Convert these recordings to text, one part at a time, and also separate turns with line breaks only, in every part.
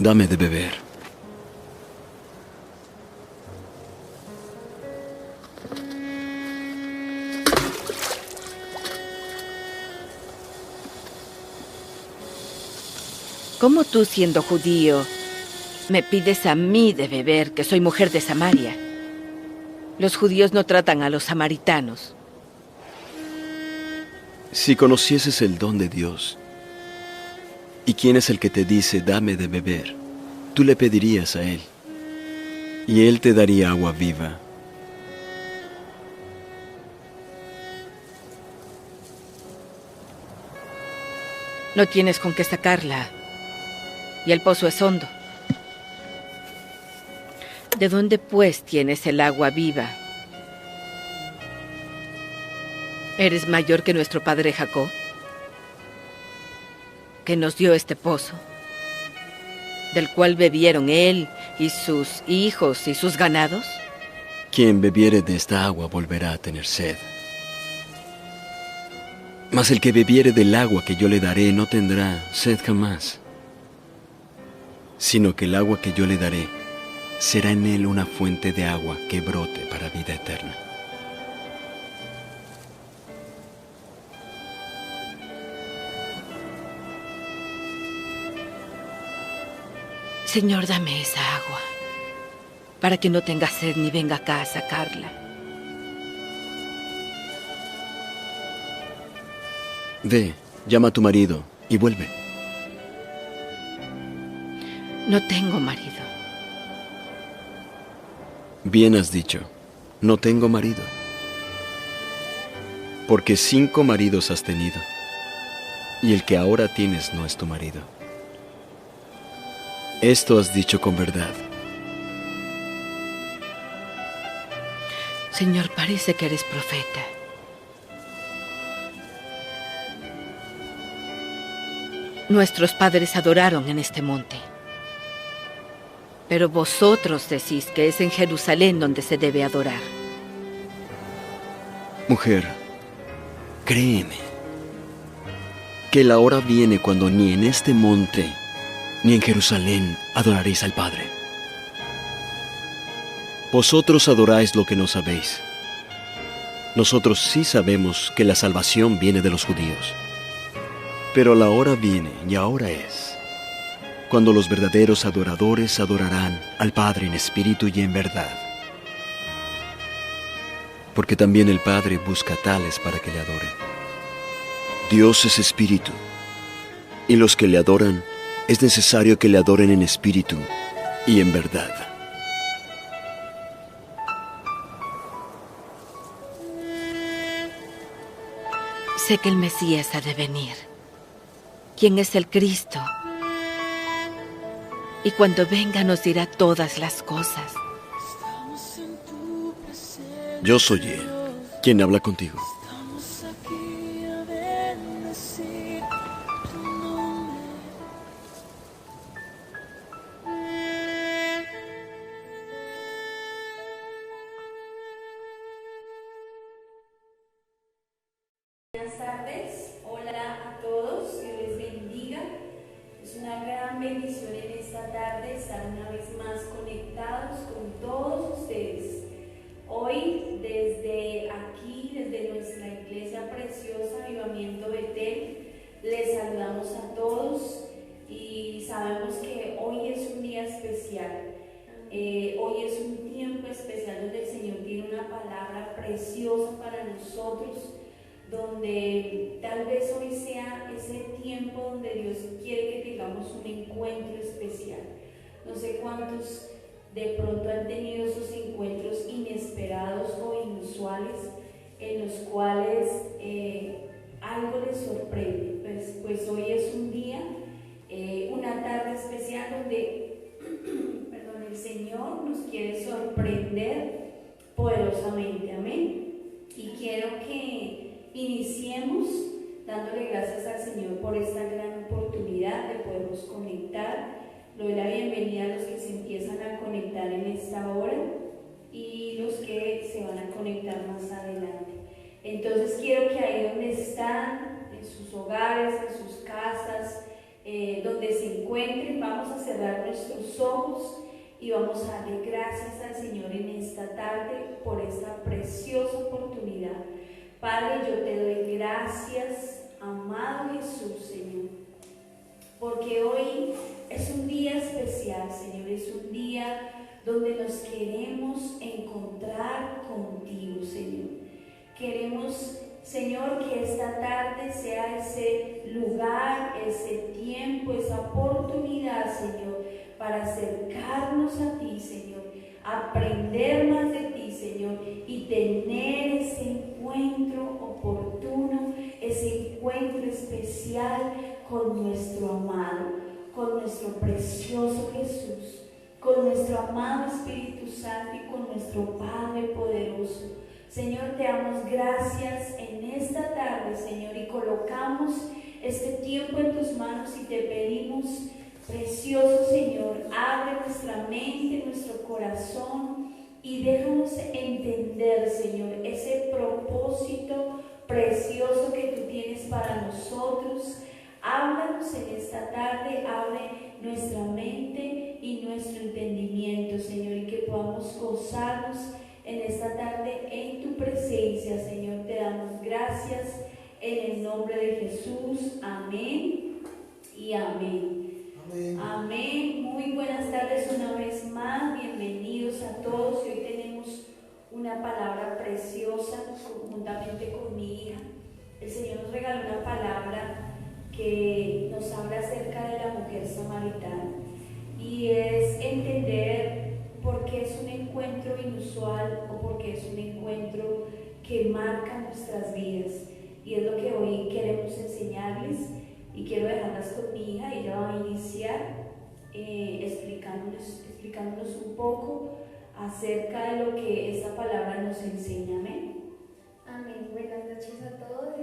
Dame de beber.
¿Cómo tú, siendo judío, me pides a mí de beber, que soy mujer de Samaria? Los judíos no tratan a los samaritanos.
Si conocieses el don de Dios, ¿y quién es el que te dice, dame de beber? Tú le pedirías a Él, y Él te daría agua viva.
No tienes con qué sacarla, y el pozo es hondo. ¿De dónde, pues, tienes el agua viva? ¿Eres mayor que nuestro padre Jacob, que nos dio este pozo, del cual bebieron él y sus hijos y sus ganados?
Quien bebiere de esta agua volverá a tener sed. Mas el que bebiere del agua que yo le daré no tendrá sed jamás, sino que el agua que yo le daré será en él una fuente de agua que brote para vida eterna.
Señor, dame esa agua, para que no tenga sed ni venga acá a sacarla.
Ve, llama a tu marido y vuelve.
No tengo marido.
Bien has dicho, no tengo marido. Porque 5 maridos has tenido, y el que ahora tienes no es tu marido. Esto has dicho con verdad.
Señor, parece que eres profeta. Nuestros padres adoraron en este monte, pero vosotros decís que es en Jerusalén donde se debe adorar.
Mujer, créeme, que la hora viene cuando ni en este monte ni en Jerusalén adoraréis al Padre. Vosotros adoráis lo que no sabéis. Nosotros sí sabemos que la salvación viene de los judíos. Pero la hora viene, y ahora es, cuando los verdaderos adoradores adorarán al Padre en espíritu y en verdad. Porque también el Padre busca tales para que le adoren. Dios es espíritu, y los que le adoran es necesario que le adoren en espíritu y en verdad.
Sé que el Mesías ha de venir. ¿Quién es el Cristo? Y cuando venga nos dirá todas las cosas.
Yo soy Él, quien habla contigo.
Buenas tardes, hola a todos, Dios les bendiga. Es una gran bendición en esta tarde estar una vez más conectados con todos ustedes. Hoy desde aquí, desde nuestra iglesia preciosa Avivamiento Betel, les saludamos a todos y sabemos que hoy es un día especial. Hoy es un tiempo especial donde el Señor tiene una palabra preciosa para nosotros, donde tal vez hoy sea ese tiempo donde Dios quiere que tengamos un encuentro especial. No sé cuántos de pronto han tenido esos encuentros inesperados o inusuales en los cuales algo les sorprende. Pues hoy es un día, una tarde especial donde perdón, el Señor nos quiere sorprender poderosamente. Amén. Y quiero que iniciemos dándole gracias al Señor por esta gran oportunidad de podernos conectar. Le doy la bienvenida a los que se empiezan a conectar en esta hora y los que se van a conectar más adelante. Entonces quiero que ahí donde están, en sus hogares, en sus casas, donde se encuentren, vamos a cerrar nuestros ojos y vamos a darle gracias al Señor en esta tarde por esta preciosa oportunidad. Padre, yo te doy gracias, amado Jesús, Señor, porque hoy es un día especial, Señor, es un día donde nos queremos encontrar contigo, Señor. Queremos, Señor, que esta tarde sea ese lugar, ese tiempo, esa oportunidad, Señor, para acercarnos a ti, Señor, aprender más de ti, Señor, y tener ese encuentro oportuno, ese encuentro especial con nuestro amado, con nuestro precioso Jesús, con nuestro amado Espíritu Santo y con nuestro Padre poderoso. Señor, te damos gracias en esta tarde, Señor, y colocamos este tiempo en tus manos y te pedimos, precioso Señor, abre nuestra mente, nuestro corazón y déjanos entender, Señor, ese propósito precioso que tú tienes para nosotros. Háblanos en esta tarde, abre nuestra mente y nuestro entendimiento, Señor, y que podamos gozarnos en esta tarde en tu presencia, Señor. Te damos gracias en el nombre de Jesús. Amén y amén.
Amén.
Amén. Muy buenas tardes una vez más. Bienvenidos a todos. Hoy tenemos una palabra preciosa juntamente con mi hija. El Señor nos regaló una palabra que nos habla acerca de la mujer samaritana y es entender por qué es un encuentro inusual o por qué es un encuentro que marca nuestras vidas, y es lo que hoy queremos enseñarles y quiero dejarlas con mi hija. Ella va a iniciar explicándonos un poco acerca de lo que esta palabra nos enseña. Amén.
Amén. Buenas noches a todos.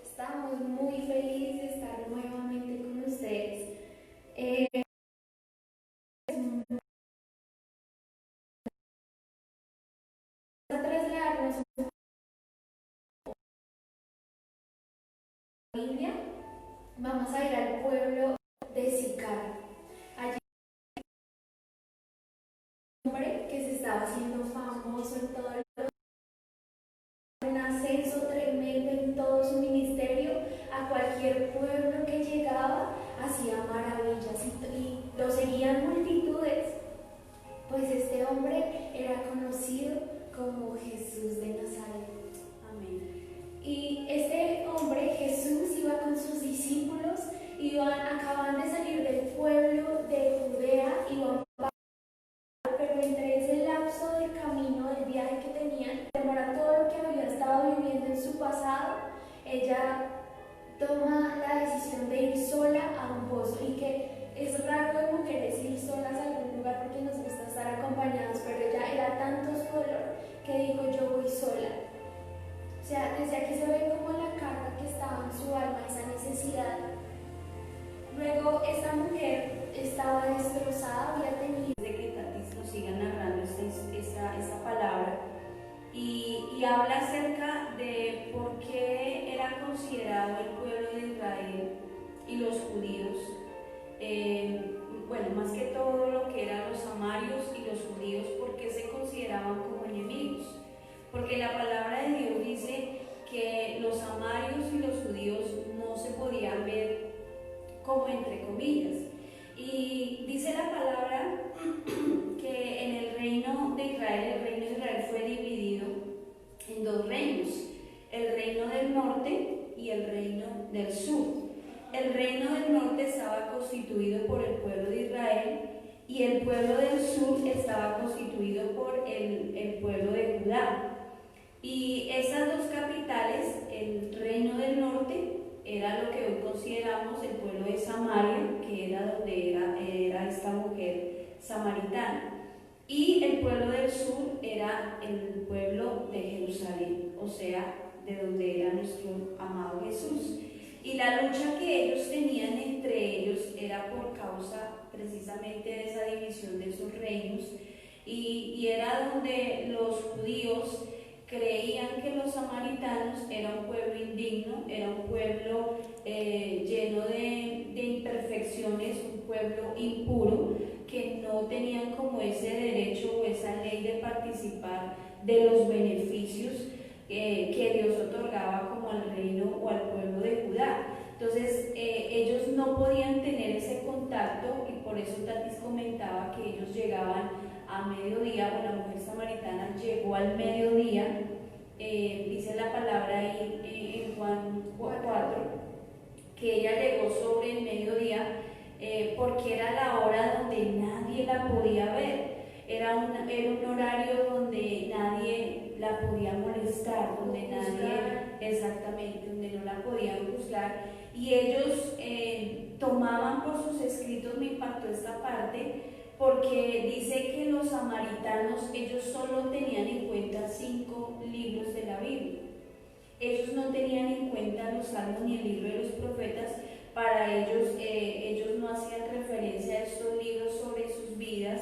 Estamos muy felices de estar nuevamente con ustedes. Vamos a trasladarnos a la Biblia. Vamos a ir al pueblo de Sicar. Allí un hombre que se estaba haciendo famoso en todo el mundo, un ascenso tremendo en todo su ministerio. A cualquier pueblo que llegaba hacía maravillas y lo seguían multitudes, pues este hombre era conocido como Jesús de Nazaret.
Amén.
Y este hombre, Jesús, iba con sus discípulos, acaban de salir del pueblo de Judea, iban, pero entre ese lapso del camino, del viaje que tenían, demora todo lo que había estado viviendo en su pasado, ella toma la decisión de ir sola a un pozo, y que es raro de mujeres ir solas a algún lugar porque nos gusta estar acompañados, pero ella era tanto su dolor que dijo: yo voy sola. O sea, desde aquí se ve como la carga que estaba en su alma, esa necesidad. Luego esta mujer estaba destrozada, había tenido...
De que Tatis nos siga narrando esta palabra y habla acerca de por qué era considerado el pueblo de Israel y los judíos, bueno, más que todo lo que eran los samarios y los judíos, por qué se consideraban como enemigos. Porque la palabra de Dios dice que los samarios y los judíos no se podían ver como entre comillas. Y dice la palabra que en el reino de Israel fue dividido en dos reinos: el reino del norte y el reino del sur. El reino del norte estaba constituido por el pueblo de Israel y el pueblo del sur estaba constituido por el pueblo de Judá. Y esas dos capitales, el reino del norte era lo que hoy consideramos el pueblo de Samaria, que era donde era esta mujer samaritana, y el pueblo del sur era el pueblo de Jerusalén, o sea, de donde era nuestro amado Jesús. Y la lucha que ellos tenían entre ellos era por causa precisamente de esa división de esos reinos, y era donde los judíos creían que los samaritanos era un pueblo indigno, era un pueblo lleno de imperfecciones, un pueblo impuro, que no tenían como ese derecho o esa ley de participar de los beneficios que Dios otorgaba como al reino o al pueblo de Judá. Entonces ellos no podían tener ese contacto, y por eso Tatis comentaba que ellos llegaban a mediodía, o la mujer samaritana llegó al mediodía. Dice la palabra ahí en Juan 4 que ella llegó sobre el mediodía, porque era la hora donde nadie la podía ver. Era un horario donde nadie la podía molestar, donde exactamente, donde no la podían juzgar. Y ellos tomaban por sus escritos, me impactó esta parte, porque dice que los samaritanos, ellos solo tenían en cuenta 5 libros de la Biblia. Ellos no tenían en cuenta los salmos ni el libro de los profetas. Para ellos, ellos no hacían referencia a estos libros sobre sus vidas,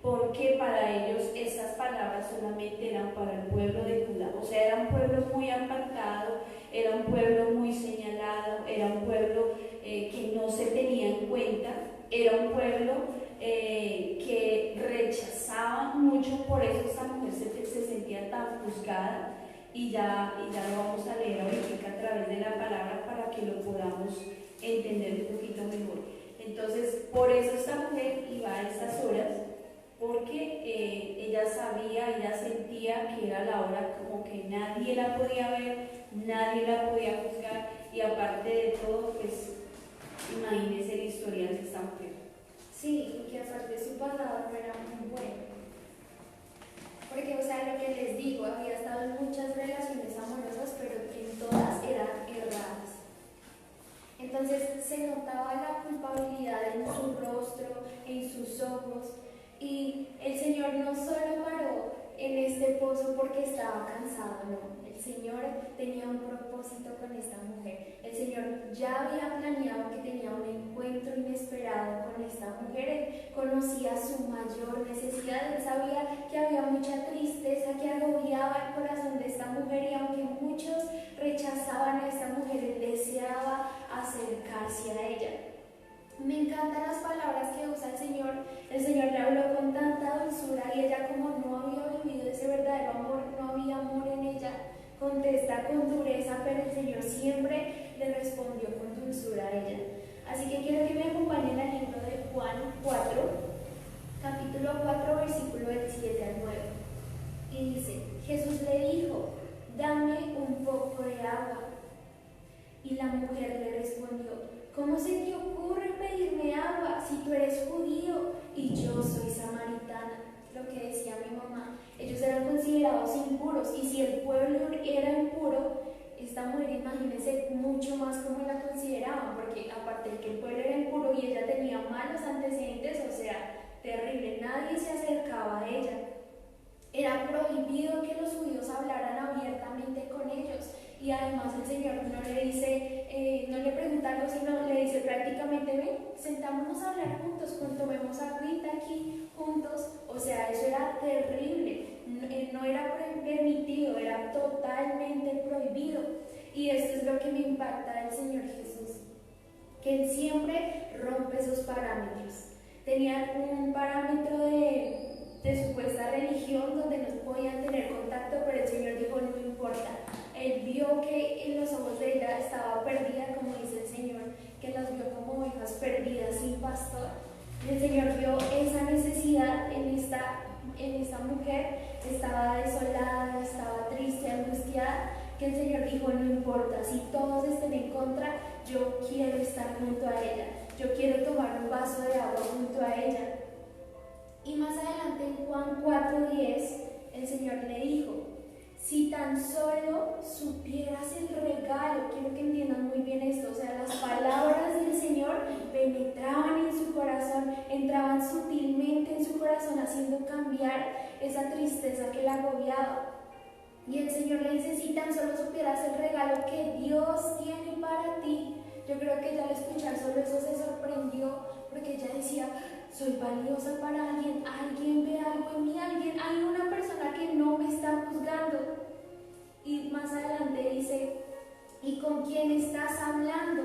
porque para ellos estas palabras solamente eran para el pueblo de Judá. O sea, era un pueblo muy apartado, era un pueblo muy señalado, era un pueblo que no se tenía en cuenta, era un pueblo que rechazaba mucho. Por eso esta mujer se sentía tan juzgada, y ya lo vamos a leer ahorita a través de la palabra para que lo podamos entender un poquito mejor. Entonces, por eso esta mujer iba a estas horas, porque ella sabía, ella sentía que era la hora como que nadie la podía ver, nadie la podía juzgar, y aparte de todo, pues imagínense el historial de esta mujer.
Sí, y que aparte su pasado no era muy bueno. Porque, o sea, lo que les digo, había estado en muchas relaciones amorosas, pero en todas eran erradas. Entonces se notaba la culpabilidad en su rostro, en sus ojos, y el Señor no solo paró en este pozo porque estaba cansado, no. El Señor tenía un propósito con esta mujer. El Señor ya había planeado que tenía un encuentro inesperado con esta mujer. Él conocía su mayor necesidad, él sabía que había mucha tristeza que agobiaba el corazón de esta mujer, y aunque muchos rechazaban a esta mujer, él deseaba acercarse a ella. Me encantan las palabras que usa el Señor. El Señor le habló con tanta dulzura, y ella, como no había vivido ese verdadero amor, no había amor en ella, contesta con dureza, pero el Señor siempre le respondió con dulzura a ella. Así que quiero que me acompañen al libro de Juan 4, capítulo 4, versículo del 7 al 9. Y dice: Jesús le dijo: dame un poco de agua. Y la mujer le respondió: ¿cómo se te ocurre pedirme agua si tú eres judío y yo soy samaritana? Lo que decía mi mamá, ellos eran considerados impuros, y si el pueblo era impuro, esta mujer, imagínense mucho más cómo la consideraban, porque aparte de que el pueblo era impuro y ella tenía malos antecedentes, o sea, terrible, nadie se acercaba a ella. Era prohibido que los judíos hablaran abiertamente con ellos, y además el Señor no le dice, no le pregunta algo, sino le dice prácticamente: ven, sentámonos a hablar juntos, tomemos agüita aquí juntos. O sea, eso era terrible, no era permitido, era totalmente prohibido. Y esto es lo que me impacta del Señor Jesús, que Él siempre rompe esos parámetros. Tenía un parámetro de supuesta religión donde no podían tener contacto, pero el Señor dijo: no importa. Él vio que en los ojos de ella estaba perdida, como dice el Señor, que las vio como ovejas perdidas sin pastor. El Señor vio esa necesidad en esta mujer, estaba desolada, estaba triste, angustiada, que el Señor dijo: no importa, si todos estén en contra, yo quiero estar junto a ella, yo quiero tomar un vaso de agua junto a ella. Y más adelante en Juan 4:10, el Señor le dijo: si tan solo supieras el regalo, quiero que entiendan muy bien esto, o sea, las palabras del Señor penetraban en su corazón, entraban sutilmente en su corazón, haciendo cambiar esa tristeza que la agobiaba. Y el Señor le dice: si tan solo supieras el regalo que Dios tiene para ti. Yo creo que ella al escuchar solo eso se sorprendió, porque ella decía: soy valiosa para alguien, alguien ve algo en mí, hay una persona que no me está juzgando. quién estás hablando?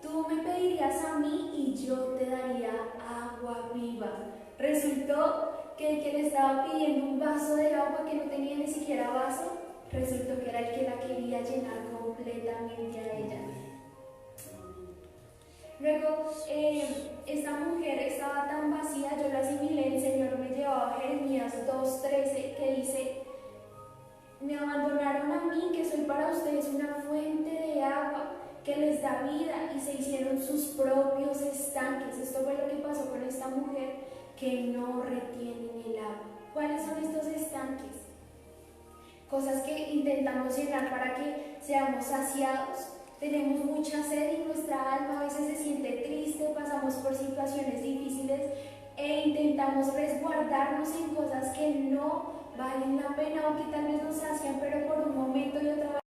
Tú me pedirías a mí y yo te daría agua viva. Resultó que el que le estaba pidiendo un vaso de agua que no tenía ni siquiera vaso, resultó que era el que la quería llenar completamente a ella. Luego, esta mujer estaba tan vacía, yo la asimilé, el Señor me llevaba a Jeremías 2:13, que dice: me abandonaron a mí, que soy para ustedes una fuente de agua que les da vida, y se hicieron sus propios estanques. Esto fue lo que pasó con esta mujer, que no retienen el agua. ¿Cuáles son estos estanques? Cosas que intentamos llenar para que seamos saciados. Tenemos mucha sed y nuestra alma a veces se siente triste, pasamos por situaciones difíciles e intentamos resguardarnos en cosas que no valen la pena o que tal vez nos sacian, pero por un momento, y otra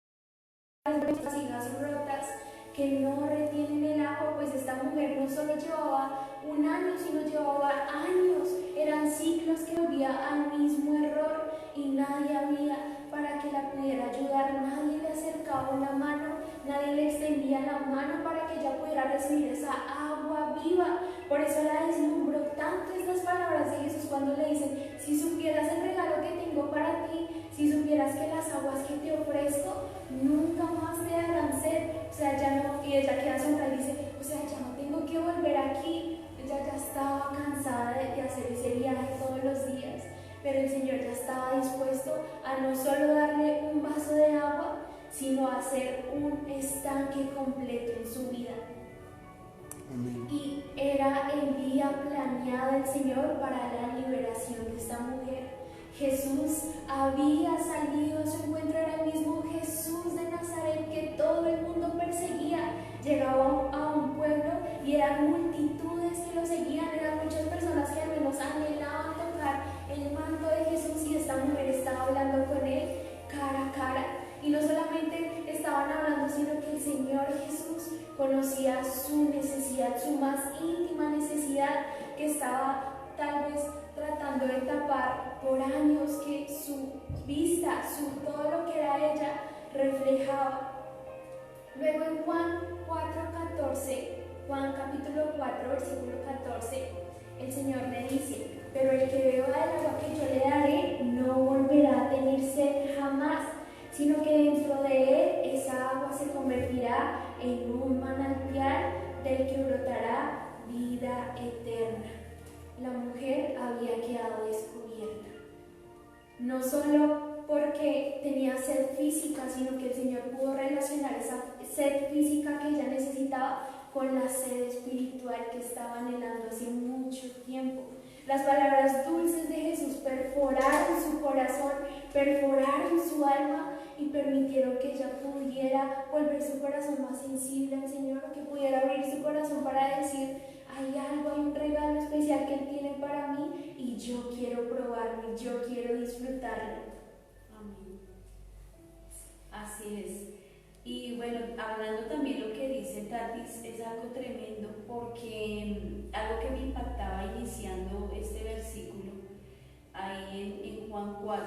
vez vasijas rotas que no retienen el agua. Pues esta mujer no solo llevaba un año, sino llevaba años. Eran ciclos que volvía al mismo error y nadie había para que la pudiera ayudar. Nadie le acercaba una mano, nadie le extendía la mano para que ella pudiera recibir esa agua viva. Por eso la deslumbró tanto estas palabras de Jesús cuando le dicen: si supieras el regalo que tengo para ti, si supieras que las aguas que te ofrezco nunca más te darán sed. O sea, ya no, y ella queda asombrada y dice: o sea, ya no tengo que volver aquí. Ella ya estaba cansada de hacer ese viaje todos los días, pero el Señor ya estaba dispuesto a no solo darle un vaso de agua, sino a hacer un estanque completo en su vida. Amén. Y era el día planeado del Señor para la liberación de esta mujer. Jesús había salido a su encuentro, era el mismo Jesús de Nazaret que todo el mundo perseguía. Llegaba a un pueblo y eran multitudes que lo seguían, eran muchas personas que al menos anhelaban tocar el manto de Jesús, y esta mujer estaba hablando con él cara a cara. Y no solamente estaban hablando, sino que el Señor Jesús conocía su necesidad, su más íntima necesidad, que estaba tal vez tratando de tapar por años, que su vista, todo lo que era ella, reflejaba. Luego en Juan 4:14, Juan capítulo 4, versículo 14, el Señor le dice: pero el que beba del agua que yo le daré no volverá a tener sed jamás, sino que dentro de él esa agua se convertirá en un manantial del que brotará vida eterna. La mujer había quedado descubierta, no solo porque tenía sed física, sino que el Señor pudo relacionar esa sed física que ella necesitaba con la sed espiritual que estaba anhelando hace mucho tiempo. Las palabras dulces de Jesús perforaron su corazón, perforaron su alma y permitieron que ella pudiera volver su corazón más sensible al Señor, que pudiera abrir su corazón para decir: hay algo, hay un regalo especial que Él tiene para mí y yo quiero probarlo, yo quiero disfrutarlo.
Amén. Así es. Y bueno, hablando también lo que dice Tatis, es algo tremendo, porque algo que me impactaba iniciando este versículo ahí en Juan 4,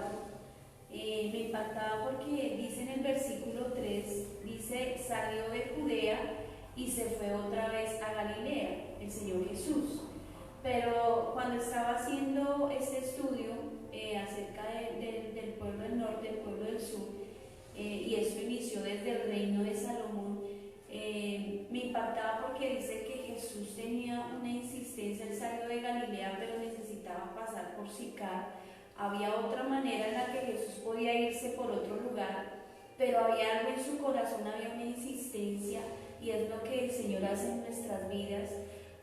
me impactaba porque dice en el versículo 3, dice: salió de Judea y se fue otra vez a Galilea, el Señor Jesús. Pero cuando estaba haciendo este estudio acerca del pueblo del norte, del pueblo del sur, y esto inició desde el reino de Salomón, me impactaba porque dice que Jesús tenía una insistencia. Él salió de Galilea, pero necesitaba pasar por Sicar. Había otra manera en la que Jesús podía irse por otro lugar, pero había algo en su corazón, había una insistencia, y es lo que el Señor hace en nuestras vidas.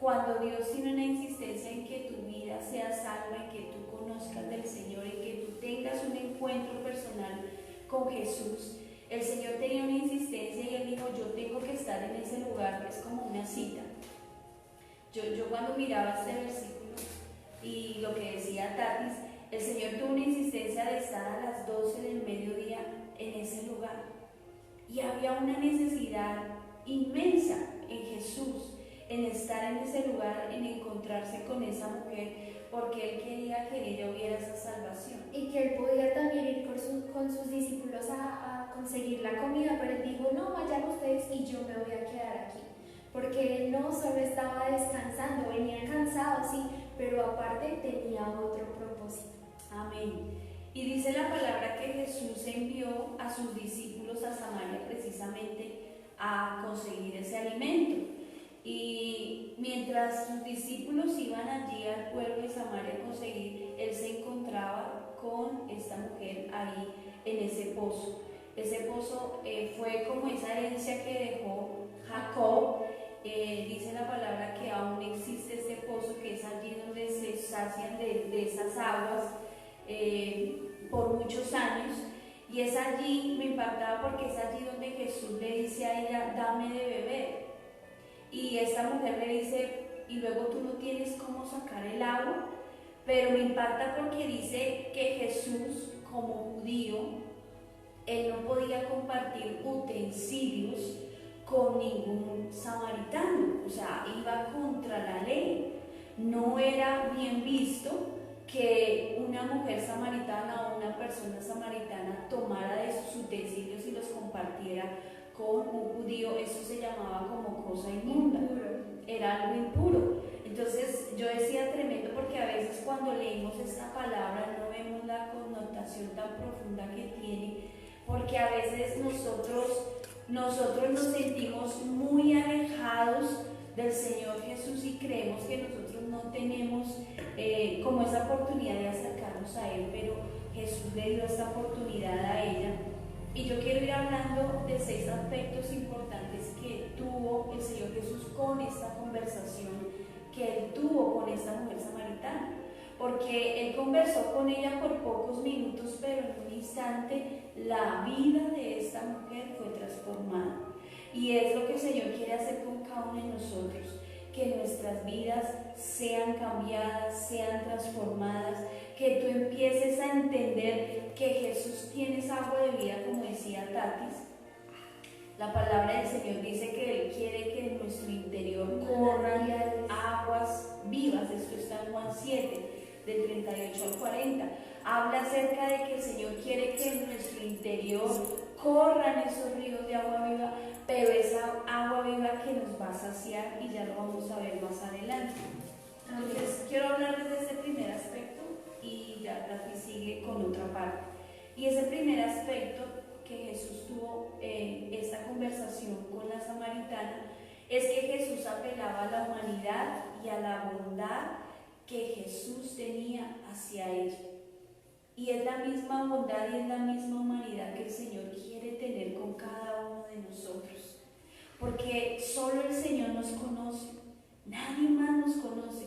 Cuando Dios tiene una insistencia en que tu vida sea salva, en que tú conozcas del Señor, en que tú tengas un encuentro personal con Jesús, el Señor tenía una insistencia y Él dijo: yo tengo que estar en ese lugar. Es como una cita. Yo cuando miraba este versículo y lo que decía Tatis, el Señor tuvo una insistencia de estar a las 12 del mediodía en ese lugar, y había una necesidad inmensa en Jesús en estar en ese lugar, en encontrarse con esa mujer, porque Él quería que en ella hubiera esa salvación.
Y que Él podía también ir con sus discípulos a conseguir la comida, pero él dijo, no, vayan ustedes y yo me voy a quedar aquí. Porque él no solo estaba descansando, venía cansado, sí, pero aparte tenía otro propósito.
Amén. Y dice la palabra que Jesús envió a sus discípulos a Samaria precisamente a conseguir ese alimento. Y mientras sus discípulos iban allí al pueblo de Samaria a conseguir, él se encontraba con esta mujer ahí en ese pozo. Ese pozo fue como esa herencia que dejó Jacob. Dice la palabra que aún existe ese pozo, que es allí donde se sacian de esas aguas por muchos años. Y es allí, me impactaba porque es allí donde Jesús le dice a ella, dame de beber. Y esta mujer le dice, y luego tú no tienes cómo sacar el agua. Pero me impacta porque dice que Jesús, como judío, él no podía compartir utensilios con ningún samaritano, o sea, iba contra la ley. No era bien visto que una mujer samaritana o una persona samaritana tomara de sus utensilios y los compartiera con un judío. Eso se llamaba como cosa inmunda, era algo impuro. Entonces yo decía tremendo, porque a veces cuando leemos esta palabra no vemos la connotación tan profunda que tiene, porque a veces nosotros nos sentimos muy alejados del Señor Jesús y creemos que nosotros no tenemos como esa oportunidad de acercarnos a Él, pero Jesús le dio esta oportunidad a ella. Y yo quiero ir hablando de 6 aspectos importantes que tuvo el Señor Jesús con esta conversación que Él tuvo con esta mujer samaritana, porque Él conversó con ella por pocos minutos, pero en un instante la vida de esta mujer fue transformada. Y es lo que el Señor quiere hacer con cada uno de nosotros, que nuestras vidas sean cambiadas, sean transformadas, que tú empieces a entender que Jesús tiene esa agua de vida, como decía Tatis. La palabra del Señor dice que Él quiere que en nuestro interior corran aguas vivas. Esto está en Juan 7, del 38 al 40. Habla acerca de que el Señor quiere que en nuestro interior corran esos ríos de agua viva, pero esa agua viva que nos va a saciar, y ya lo vamos a ver más adelante. Entonces quiero hablarles de este primer aspecto y ya Tati sigue con otra parte. Y ese primer aspecto que Jesús tuvo en esta conversación con la samaritana es que Jesús apelaba a la humanidad y a la bondad que Jesús tenía hacia ella. Y es la misma bondad y es la misma humanidad que el Señor quiere tener con cada uno de nosotros. Porque solo el Señor nos conoce, nadie más nos conoce.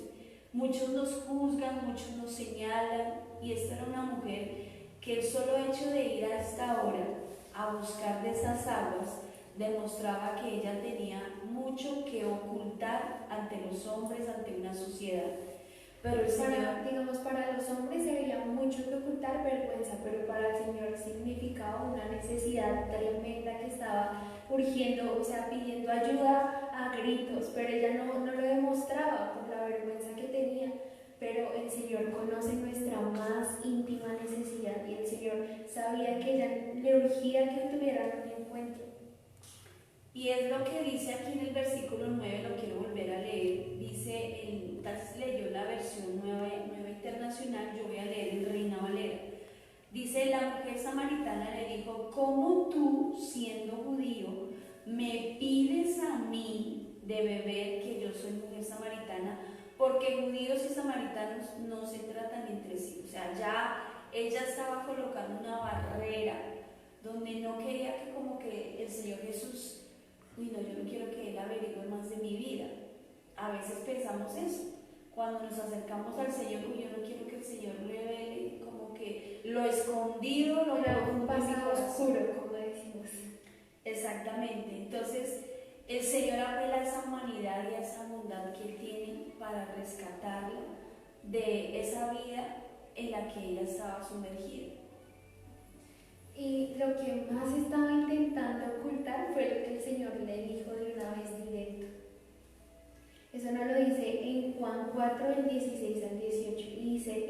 Muchos nos juzgan, muchos nos señalan, y esta era una mujer que el solo hecho de ir a esta hora a buscar de esas aguas demostraba que ella tenía mucho que ocultar ante los hombres, ante una sociedad. Pero el Señor,
digamos, para los hombres se veía mucho que ocultar, vergüenza, pero para el Señor significaba una necesidad tremenda que estaba urgiendo, o sea, pidiendo ayuda a gritos, pero ella no lo demostraba por la vergüenza que tenía. Pero el Señor conoce nuestra más íntima necesidad, y el Señor sabía que ella le urgía que tuvieran un encuentro.
Y es lo que dice aquí en el versículo 9, lo quiero volver a leer. Dice, Tati leyó la versión nueva internacional, yo voy a leer en Reina Valera. Dice, la mujer samaritana le dijo, ¿cómo tú, siendo judío, me pides a mí de beber, que yo soy mujer samaritana? Porque judíos y samaritanos no se tratan entre sí. O sea, ya ella estaba colocando una barrera donde no quería que como que el Señor Jesús, uy no, yo no quiero que Él averigüe más de mi vida. A veces pensamos eso. Cuando nos acercamos al Señor, uy, yo no quiero que el Señor revele como que lo escondido, lo profundo de mi corazón.
Oscuro, como decimos.
Exactamente. Entonces, el Señor apela a esa humanidad y a esa bondad que Él tiene para rescatarla de esa vida en la que ella estaba sumergida.
Y lo que más estaba intentando ocultar fue lo que el Señor le dijo de una vez directo. Eso no lo dice en Juan 4, del 16 al 18. Y dice,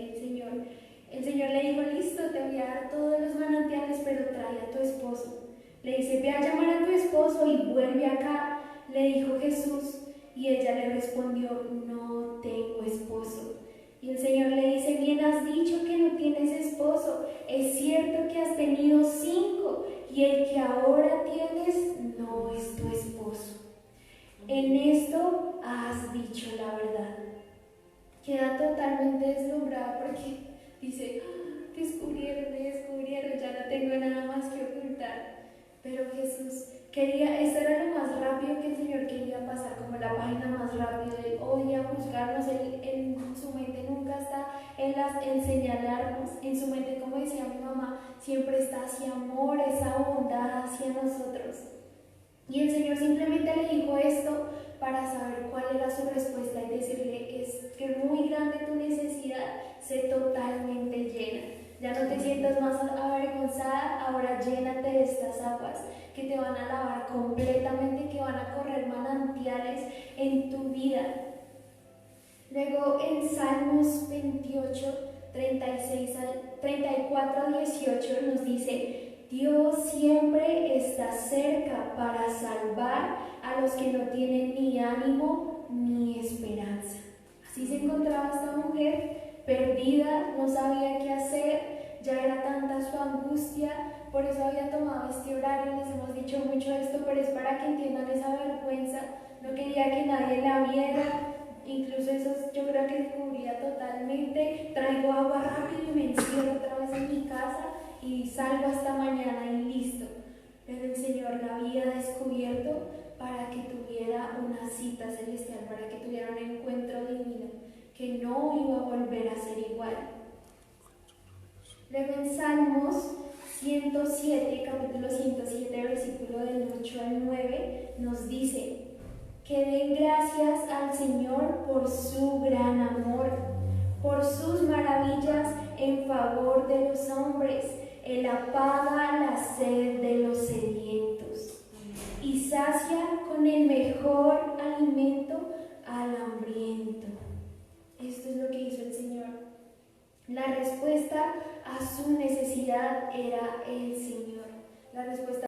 el Señor le dijo, listo, te voy a dar todos los manantiales, pero trae a tu esposo. Le dice, ve a llamar a tu esposo y vuelve acá, le dijo Jesús. Y ella le respondió, no tengo esposo. Y el Señor le dice, bien has dicho que no tienes esposo. Es cierto que has tenido 5 y el que ahora tienes no es tu esposo. En esto has dicho la verdad. Queda totalmente deslumbrada porque dice, me descubrieron, ya no tengo nada más que ocultar. Pero Jesús quería, eso era lo más rápido que el Señor quería pasar, como la página más rápida. Él odia juzgarnos, en su mente nunca está en señalarnos, en su mente, como decía mi mamá, siempre está hacia amor, esa bondad hacia nosotros. Y el Señor simplemente le dijo esto para saber cuál era su respuesta y decirle, es que muy grande tu necesidad, sé totalmente llena. Ya no te sientas más avergonzada, ahora llénate de estas aguas que te van a lavar completamente, que van a correr manantiales en tu vida. Luego en Salmos 28, 34 al 18 nos dice, Dios siempre está cerca para salvar a los que no tienen ni ánimo ni esperanza. Así se encontraba esta mujer perdida, no sabía qué hacer, ya era tanta su angustia, por eso había tomado este horario. Les hemos dicho mucho esto, pero es para que entiendan esa vergüenza. No quería que nadie la viera, incluso eso yo creo que cubría totalmente. Traigo agua rápido y me encierro otra vez en mi casa y salgo hasta mañana y listo. Pero el Señor la había descubierto para que tuviera una cita celestial, para que tuviera un encuentro divino, que no iba a volver a ser igual. Luego en Salmos 107, capítulo 107, versículo del 8 al 9, nos dice, que den gracias al Señor por su gran amor, por sus maravillas en favor de los hombres. Él apaga la sed de los sedientos y sacia con el mejor alimento al hambriento. Esto es lo que hizo el Señor. La respuesta a su necesidad era el Señor. La respuesta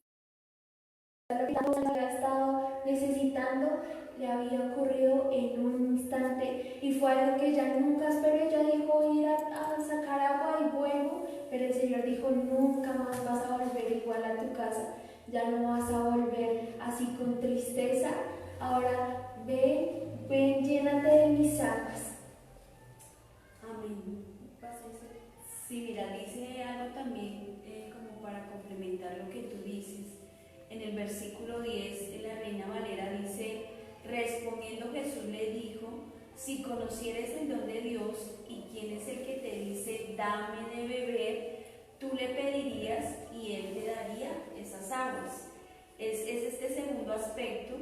a lo que había estado necesitando le había ocurrido en un instante y fue algo que ella nunca esperó. Ella dijo ir a sacar agua y vuelvo, pero el Señor dijo, nunca más vas a volver igual a tu casa, ya no vas a volver así con tristeza. Ahora ven, llénate de mis aguas.
Amén. Sí, mira, dice algo también como para complementar lo que tú dices. En el versículo 10, la Reina Valera dice, respondiendo Jesús le dijo, si conocieres el don de Dios y quién es el que te dice, dame de beber, tú le pedirías y él te daría esas aguas. Es este segundo aspecto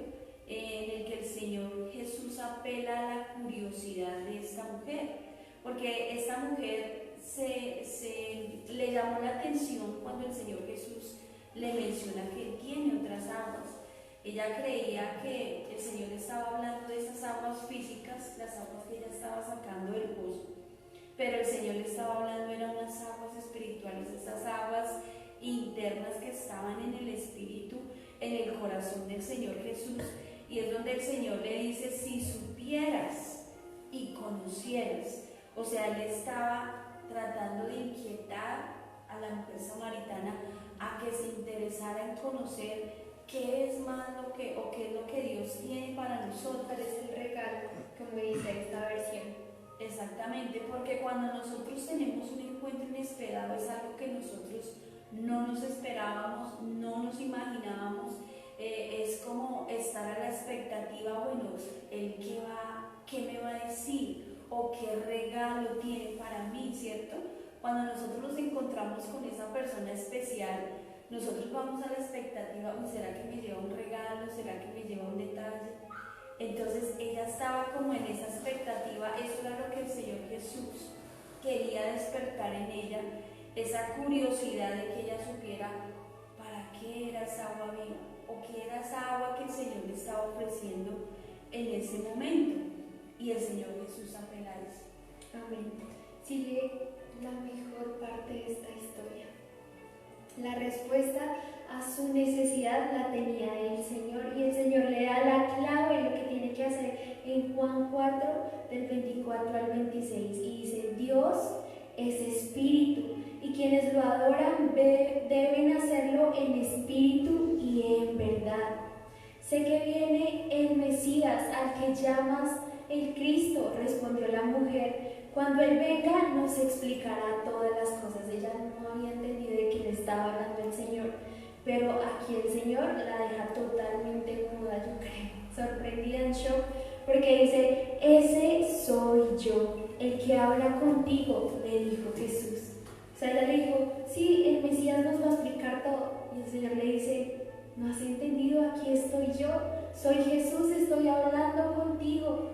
en el que el Señor Jesús apela a la curiosidad de esta mujer, porque esta mujer le llamó la atención cuando el Señor Jesús le menciona que él tiene otras aguas. Ella creía que el Señor estaba hablando de esas aguas físicas, las aguas que ella estaba sacando del pozo, pero el Señor le estaba hablando de unas aguas espirituales, esas aguas internas que estaban en el espíritu, en el corazón del Señor Jesús. Y es donde el Señor le dice, si supieras y conocieras. O sea, él estaba tratando de inquietar a la mujer samaritana a que se interesara en conocer qué es más qué es lo que Dios tiene para nosotros.
Es el regalo, como dice esta versión.
Exactamente, porque cuando nosotros tenemos un encuentro inesperado es algo que nosotros no nos esperábamos, no nos imaginábamos. Es como estar a la expectativa, bueno, ¿qué me va a decir? O qué regalo tiene para mí, ¿cierto? Cuando nosotros nos encontramos con esa persona especial, nosotros vamos a la expectativa, ¿será que me lleva un regalo? ¿Será que me lleva un detalle? Entonces ella estaba como en esa expectativa. Eso era lo que el Señor Jesús quería despertar en ella, esa curiosidad de que ella supiera para qué era esa agua viva, o qué era esa agua que el Señor le estaba ofreciendo en ese momento. Y el Señor Jesús apela a eso.
Amén. Sigue la mejor parte de esta historia. La respuesta a su necesidad la tenía el Señor, y el Señor le da la clave de lo que tiene que hacer en Juan 4, del 24 al 26, y dice: Dios es espíritu, y quienes lo adoran deben hacerlo en espíritu y en verdad. Sé que viene el Mesías, al que llamas el Cristo, respondió la mujer. Cuando Él venga nos explicará todas las cosas. Ella no había entendido de quién estaba hablando el Señor, pero aquí el Señor la deja totalmente muda, yo creo, sorprendida, en shock, porque dice: ese soy yo, el que habla contigo, le dijo Jesús. O sea, ella le dijo: sí, el Mesías nos va a explicar todo. Y el Señor le dice: ¿no has entendido? Aquí estoy yo, soy Jesús, estoy hablando contigo.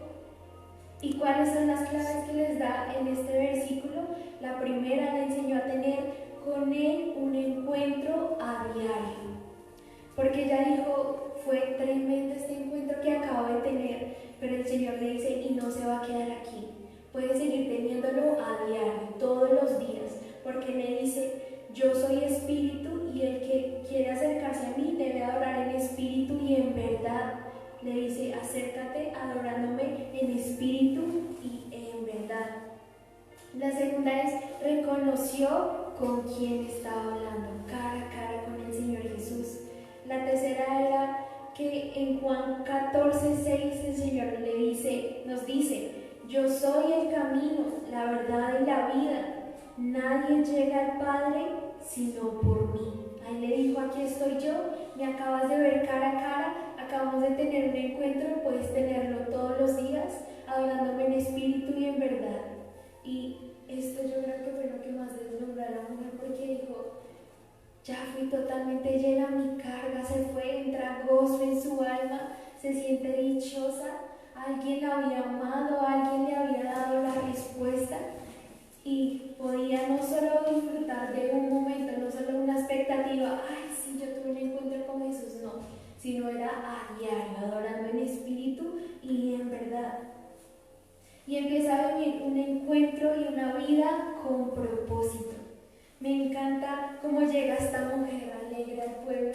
¿Y cuáles son las claves que les da en este versículo? La primera, le enseñó a tener con Él un encuentro a diario. Porque ella dijo: fue tremendo este encuentro que acabo de tener, pero el Señor le dice: y no se va a quedar aquí. Puede seguir teniéndolo a diario, todos los días, porque le dice: yo soy espíritu, y el que quiere acercarse a mí debe adorar en espíritu y en verdad. Le dice: acércate adorándome en espíritu y en verdad. La segunda es: reconoció con quién estaba hablando, cara a cara con el Señor Jesús. La tercera era que en Juan 14:6 el Señor nos dice: yo soy el camino, la verdad y la vida. Nadie llega al Padre sino por mí. Ahí le dijo: aquí estoy yo, me acabas de ver cara a cara, acabamos de tener un encuentro, puedes tenerlo todos los días, adorándome en espíritu y en verdad. Y esto yo creo que fue lo que más deslumbró a la mujer, porque dijo: ya fui totalmente llena, mi carga se fue, entra gozo en su alma, se siente dichosa, alguien la había amado, alguien le había dado la respuesta. Y podía no solo disfrutar de un momento, no solo una expectativa: ay, sí, yo tuve un encuentro con Jesús, no, sino era a diario, adorando en espíritu y en verdad. Y empieza a vivir un encuentro y una vida con propósito. Me encanta cómo llega esta mujer alegre al pueblo.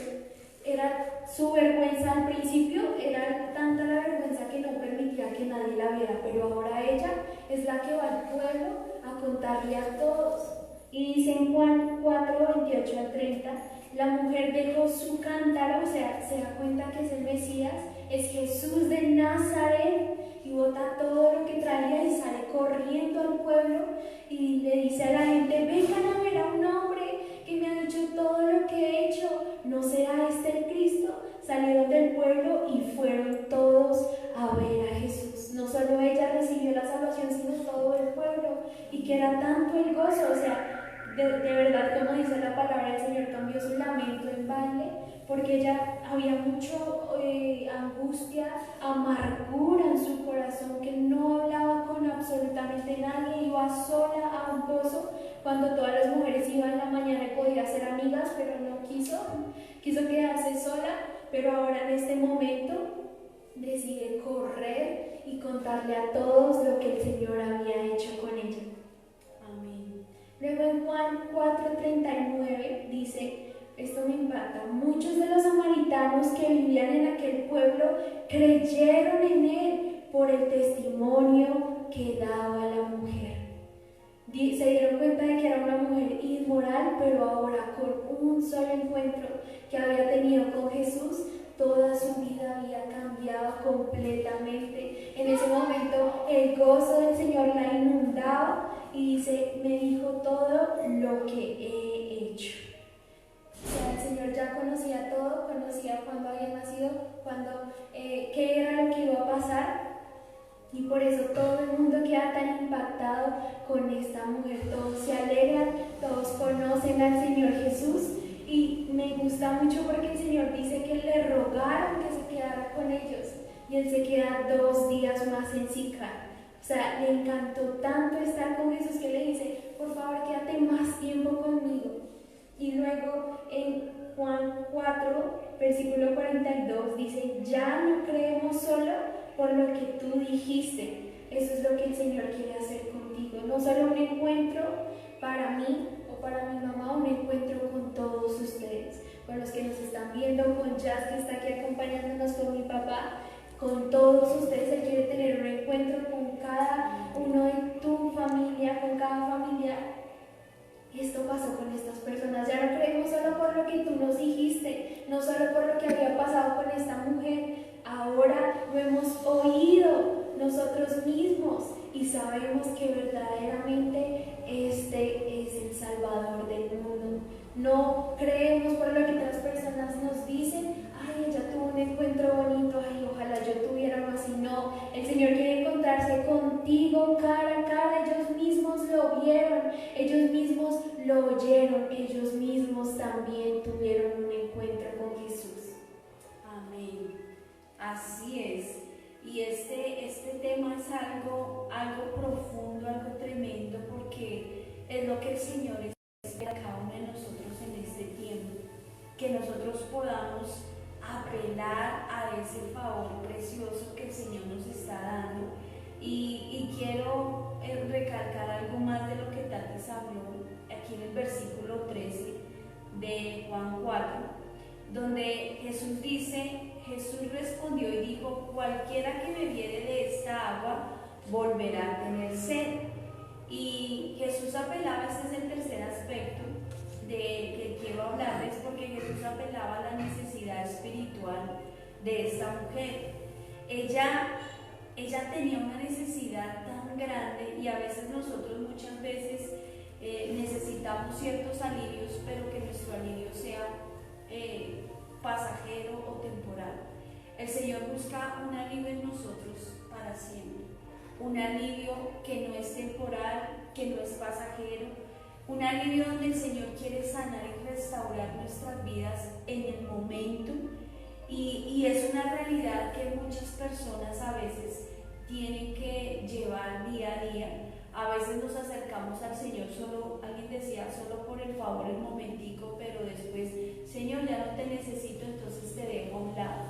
Era su vergüenza al principio, era tanta la vergüenza que no permitía que nadie la viera, pero ahora ella es la que va al pueblo a contarle a todos. Y dice en Juan 4, 28 al 30, la mujer dejó su cántaro, o sea, se da cuenta que es el Mesías, es Jesús de Nazaret, y bota todo lo que traía y sale corriendo al pueblo y le dice a la gente: vengan a ver a un hombre que me ha dicho todo lo que he hecho, ¿no será este el Cristo? Salieron del pueblo y fueron todos a ver a Jesús. No solo ella recibió la salvación, sino todo el pueblo, y que era tanto el gozo, o sea, de verdad, como dice la palabra, el Señor cambió su lamento en baile, porque ella había mucho angustia, amargura en su corazón, que no hablaba con absolutamente nadie, iba sola a un pozo, cuando todas las mujeres iban en la mañana y podía ser amigas, pero no quiso quedarse sola, pero ahora en este momento decide correr y contarle a todos lo que el Señor había hecho con ella. Amén. Luego en Juan 4:39 dice, esto me impacta: muchos de los samaritanos que vivían en aquel pueblo creyeron en Él por el testimonio que daba la mujer. Se dieron cuenta de que era una mujer inmoral, pero ahora con un solo encuentro que había tenido con Jesús, toda su vida había cambiado completamente. En ese momento el gozo del Señor la inundaba y dice: me dijo todo lo que he hecho. O sea, el Señor ya conocía todo, conocía cuándo había nacido, qué era lo que iba a pasar. Y por eso todo el mundo queda tan impactado con esta mujer. Todos se alegran, todos conocen al Señor Jesús. Y me gusta mucho porque el Señor dice que le rogaron que se quedara con ellos. Y Él se queda 2 días más en Sicar. O sea, le encantó tanto estar con Jesús que le dice: por favor, quédate más tiempo conmigo. Y luego en Juan 4, versículo 42 dice: ya no creemos solo por lo que tú dijiste. Eso es lo que el Señor quiere hacer contigo. No solo un encuentro para mí o para mi mamá un encuentro con todos ustedes, con los que nos están viendo, con Jazz que está aquí acompañándonos, con mi papá, con todos ustedes. Él quiere tener un encuentro con cada uno de tu familia, con cada familia. Y esto pasó con estas personas. Ya no creemos solo por lo que tú nos dijiste, no solo por lo que había pasado con esta mujer. Ahora lo hemos oído nosotros mismos y sabemos que verdaderamente este es el Salvador del mundo. No creemos por lo que otras personas nos dicen. Ay, ella tuvo un encuentro bonito, ay, ojalá yo tuviera uno así. No, el Señor quiere encontrarse contigo cara a cara. Ellos mismos lo vieron, ellos mismos lo oyeron, ellos mismos también tuvieron un encuentro con Jesús.
Amén. Así es. Y este tema es algo profundo, algo tremendo, porque es lo que el Señor espera a cada uno de nosotros en este tiempo, que nosotros podamos apelar a ese favor precioso que el Señor nos está dando. Y quiero recalcar algo más de lo que Tatis habló aquí en el versículo 13 de Juan 4, donde Jesús dice: Jesús respondió y dijo: cualquiera que bebiere de esta agua volverá a tener sed. Y Jesús apelaba, este es el tercer aspecto de que quiero hablarles, porque Jesús apelaba a la necesidad espiritual de esta mujer. Ella tenía una necesidad tan grande, y a veces nosotros muchas veces necesitamos ciertos alivios, pero que nuestro alivio sea pasajero o temporal. El Señor busca un alivio en nosotros para siempre, un alivio que no es temporal, que no es pasajero, un alivio donde el Señor quiere sanar y restaurar nuestras vidas en el momento. Y es una realidad que muchas personas a veces tienen que llevar día a día. A veces nos acercamos al Señor solo, alguien decía, solo por el favor, el momentico, pero después: Señor, ya no te necesito, entonces te dejo a un lado.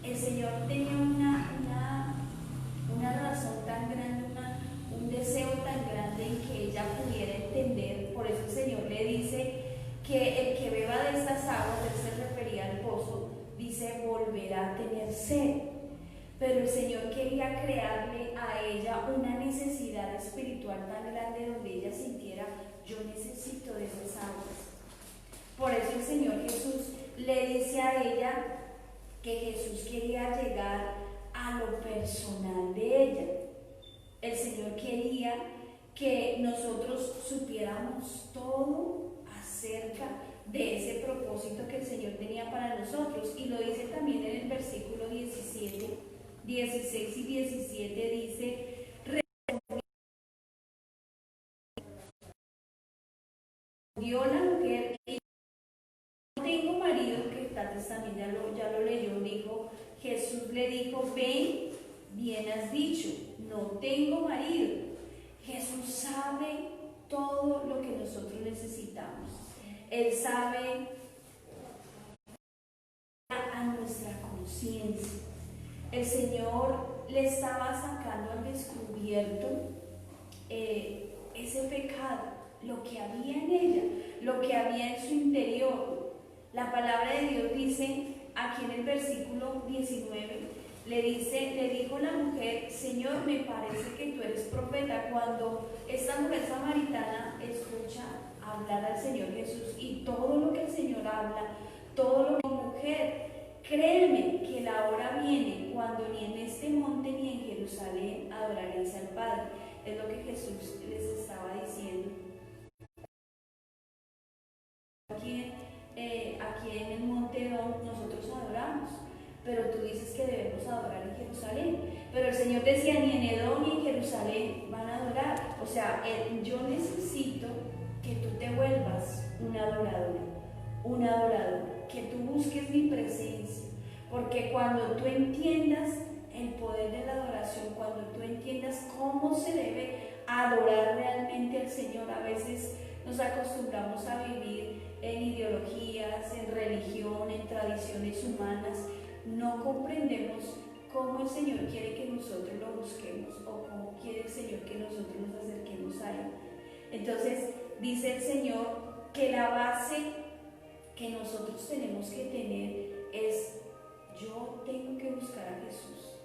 El Señor tenía una razón tan grande, un deseo tan grande en que ella pudiera entender. Por eso el Señor le dice que el que beba de estas aguas, él se refería al pozo, dice: volverá a tener sed. Pero el Señor quería crearle a ella una necesidad espiritual tan grande, donde ella sintiera: yo necesito de esas aguas. Por eso el Señor Jesús le dice a ella que Jesús quería llegar a lo personal de ella. El Señor quería que nosotros supiéramos todo acerca de ese propósito que el Señor tenía para nosotros. Y lo dice también en el versículo 16 y 17, dice: respondió la mujer: no tengo marido, que Tatis también ya lo leyó. Dijo, Jesús le dijo: ven, bien has dicho, no tengo marido. Jesús sabe todo lo que nosotros necesitamos. Él sabe a nuestra conciencia. El Señor le estaba sacando al descubierto ese pecado, lo que había en ella, lo que había en su interior. La palabra de Dios dice aquí en el versículo 19, le dijo la mujer: Señor, me parece que tú eres profeta. Cuando esta mujer samaritana escucha hablar al Señor Jesús y todo lo que el Señor habla, todo lo que mujer, créeme que la hora viene cuando ni en este monte ni en Jerusalén adoraréis al Padre. Es lo que Jesús les estaba diciendo. Aquí en el monte Edom nosotros adoramos, pero tú dices que debemos adorar en Jerusalén. Pero el Señor decía: ni en Edom ni en Jerusalén van a adorar. O sea, yo necesito que tú te vuelvas un adorador, que tú busques mi presencia, porque cuando tú entiendas el poder de la adoración, cuando tú entiendas cómo se debe adorar realmente al Señor, a veces nos acostumbramos a vivir en ideologías, en religión, en tradiciones humanas. No comprendemos cómo el Señor quiere que nosotros lo busquemos, o cómo quiere el Señor que nosotros nos acerquemos a Él. Entonces dice el Señor que la base que nosotros tenemos que tener es: yo tengo que buscar a Jesús,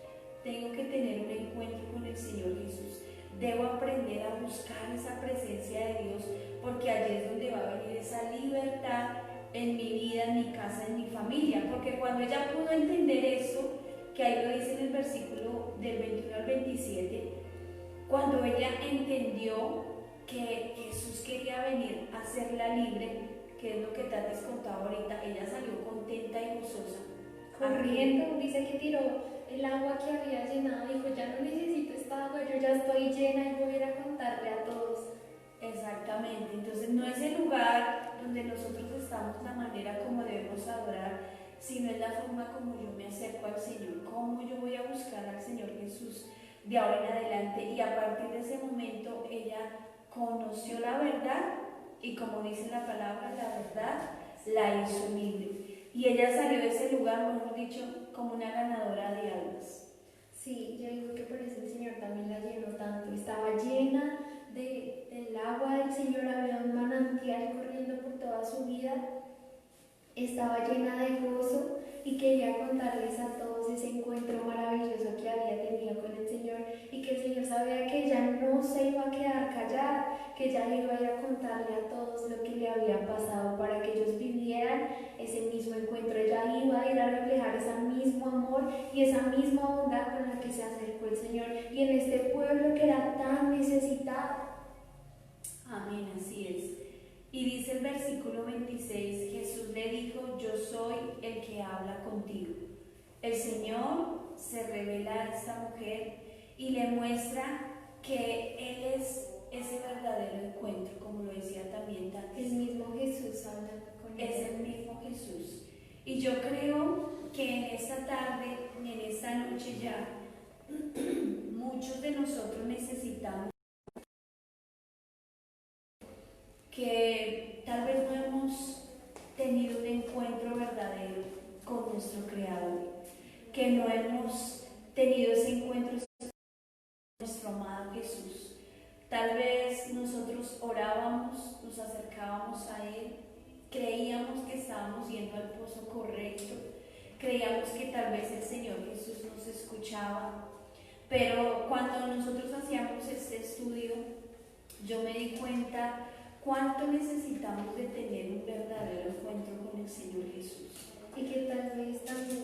tengo que tener un encuentro con el Señor Jesús, debo aprender a buscar esa presencia de Dios, porque allí es donde va a venir esa libertad en mi vida, en mi casa, en mi familia. Porque cuando ella pudo entender esto, que ahí lo dice en el versículo del 21 al 27, cuando ella entendió que Jesús quería venir a hacerla libre, que es lo que Tatis contaba ahorita, ella salió contenta y gozosa.
Corriendo, dice que tiró el agua que había llenado, dijo, ya no necesito esta agua, yo ya estoy llena y voy a ir a contarle a todos.
Exactamente, entonces no es el lugar donde nosotros estamos, la manera como debemos adorar, sino es la forma como yo me acerco al Señor, cómo yo voy a buscar al Señor Jesús de ahora en adelante. Y a partir de ese momento ella conoció la verdad y, como dice la palabra, la verdad la hizo libre. Y ella salió de ese lugar, mejor dicho, como una ganadora de almas.
Sí, yo digo que por eso el Señor también la llenó tanto, estaba llena del agua del Señor, había un manantial corriendo por toda su vida, estaba llena de gozo y quería contarles a todos ese encuentro maravilloso que había tenido con el Señor, y que el Señor sabía que ella no se iba a quedar callada, que ella iba a ir a contarle a todos lo que le había pasado para que ellos vivieran ese mismo encuentro. Ella iba a ir a reflejar ese mismo amor y esa misma bondad con la que se acercó el Señor, y en este pueblo que era tan necesitado.
Amén, así es. Y dice el versículo 26, Jesús le dijo: yo soy el que habla contigo. El Señor se revela a esta mujer y le muestra que Él es ese verdadero encuentro, como lo decía también Tatis.
El mismo Jesús habla con ella.
Es el mismo Jesús. Y yo creo que en esta tarde, en esta noche ya, muchos de nosotros necesitamos, que tal vez no hemos tenido un encuentro verdadero con nuestro Creador, que no hemos tenido ese encuentro con nuestro amado Jesús. Tal vez nosotros orábamos, nos acercábamos a Él, creíamos que estábamos yendo al pozo correcto, creíamos que tal vez el Señor Jesús nos escuchaba, pero cuando nosotros hacíamos este estudio, yo me di cuenta cuánto necesitamos de tener un verdadero encuentro con el Señor Jesús.
Y que tal vez también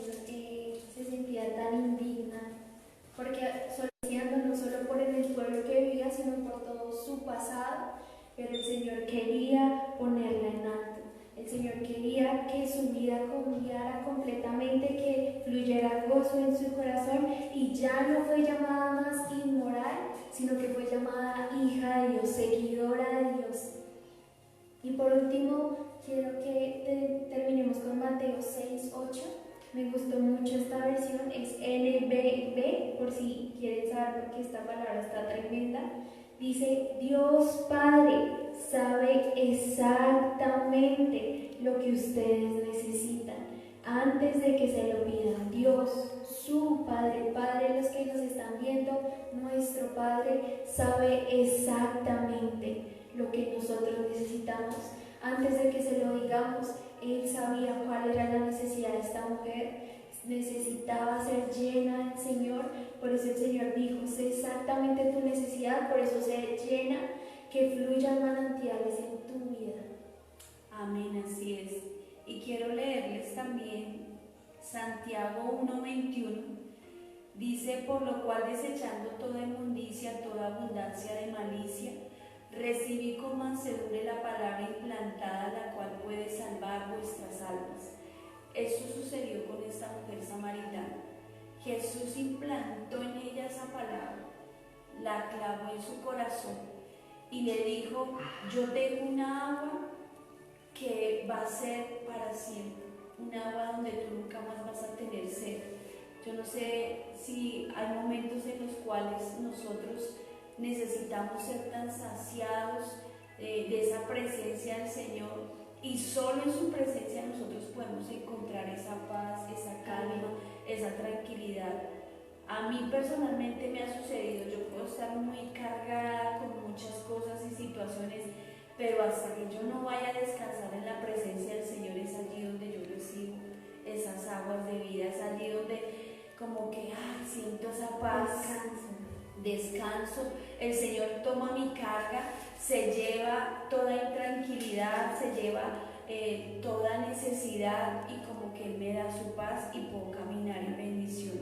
se sentía tan indigna, porque solicitando no solo por el pueblo que vivía, sino por todo su pasado, pero el Señor quería ponerla en alto. El Señor quería que su vida cambiara completamente, que fluyera gozo en su corazón, y ya no fue llamada más inmoral, sino que fue llamada hija de Dios, seguidora de Dios. Y por último, quiero que terminemos con Mateo 6:8. Me gustó mucho esta versión, es NBB, por si quieren saber, porque esta palabra está tremenda. Dice: Dios Padre sabe exactamente lo que ustedes necesitan antes de que se lo pidan. Dios, su Padre, Padre, los que nos están viendo, nuestro Padre sabe exactamente lo que nosotros necesitamos. Antes de que se lo digamos, Él sabía cuál era la necesidad de esta mujer. Necesitaba ser llena del Señor, por eso el Señor dijo: sé exactamente tu necesidad, por eso sé llena, que fluyan manantiales en tu vida.
Amén, así es. Y quiero leerles también Santiago 1:21. Dice: por lo cual, desechando toda inmundicia, toda abundancia de malicia, recibí con mansedumbre la palabra implantada, la cual puede salvar vuestras almas. Esto sucedió con esta mujer samaritana. Jesús implantó en ella esa palabra, la clavó en su corazón y le dijo: yo tengo una agua que va a ser para siempre, un agua donde tú nunca más vas a tener sed. Yo no sé si hay momentos en los cuales nosotros necesitamos ser tan saciados de esa presencia del Señor, y solo en su presencia nosotros podemos encontrar esa paz, esa calma, esa tranquilidad. A mí personalmente me ha sucedido, yo puedo estar muy cargada con muchas cosas y situaciones, pero hasta que yo no vaya a descansar en la presencia del Señor, es allí donde yo recibo esas aguas de vida, es allí donde como que siento esa paz, descanso. El Señor toma mi carga, se lleva toda intranquilidad, se lleva toda necesidad, y como que Él me da su paz y puedo caminar en bendición.